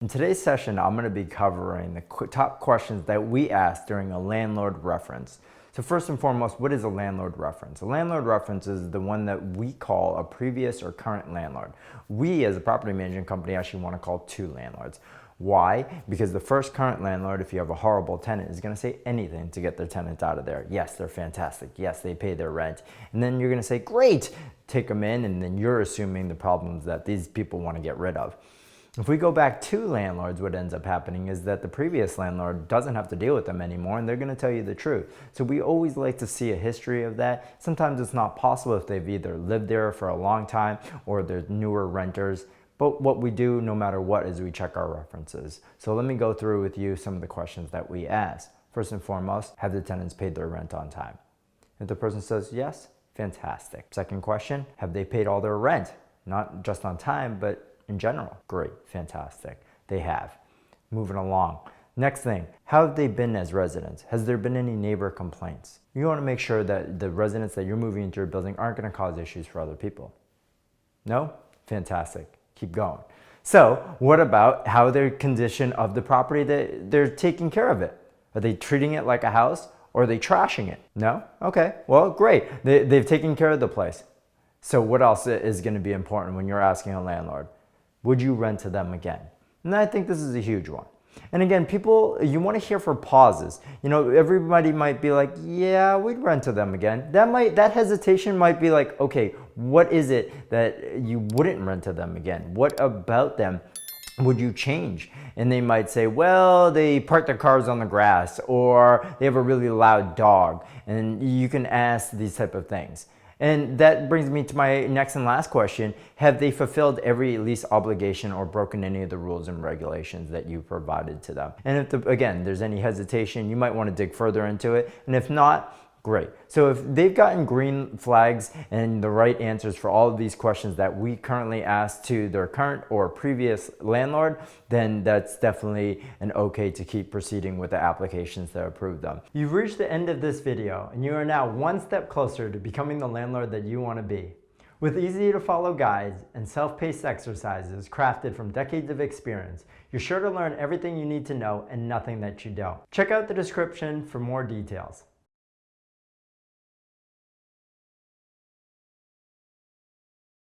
In today's session, I'm going to be covering the top questions that we ask during a landlord reference. So first and foremost, what is a landlord reference? A landlord reference is the one that we call a previous or current landlord. We as a property management company actually want to call two landlords. Why? Because the first current landlord, if you have a horrible tenant, is going to say anything to get their tenant out of there. Yes, they're fantastic. Yes, they pay their rent. And then you're going to say, great, take them in, and then you're assuming the problems that these people want to get rid of. If we go back to landlords, what ends up happening is that the previous landlord doesn't have to deal with them anymore, and they're going to tell you the truth. So we always like to see a history of that. Sometimes it's not possible if they've either lived there for a long time or they're newer renters. But what we do no matter what is we check our references. So let me go through with you some of the questions that we ask. First and foremost, have the tenants paid their rent on time? If the person says yes, fantastic. Second question, have they paid all their rent? Not just on time, but in general. Great, fantastic. They have. Moving along. Next thing, how have they been as residents? Has there been any neighbor complaints? You want to make sure that the residents that you're moving into your building aren't going to cause issues for other people. No? Fantastic. Keep going. So what about how their condition of the property, that they're taking care of it? Are they treating it like a house or are they trashing it? No? Okay, well, great. They've taken care of the place. So what else is going to be important when you're asking a landlord? Would you rent to them again? And I think this is a huge one. And again, people, you want to hear for pauses. You know, everybody might be like, yeah, we'd rent to them again. That hesitation might be like, okay, what is it that you wouldn't rent to them again? What about them would you change? And they might say, well, they park their cars on the grass, or they have a really loud dog. And you can ask these type of things. And that brings me to my next and last question. Have they fulfilled every lease obligation or broken any of the rules and regulations that you provided to them? And if, again, there's any hesitation, you might want to dig further into it. And if not, great. So if they've gotten green flags and the right answers for all of these questions that we currently ask to their current or previous landlord, then that's definitely an okay to keep proceeding with the applications that approve them. You've reached the end of this video and you are now one step closer to becoming the landlord that you want to be. With easy to follow guides and self-paced exercises crafted from decades of experience, you're sure to learn everything you need to know and nothing that you don't. Check out the description for more details.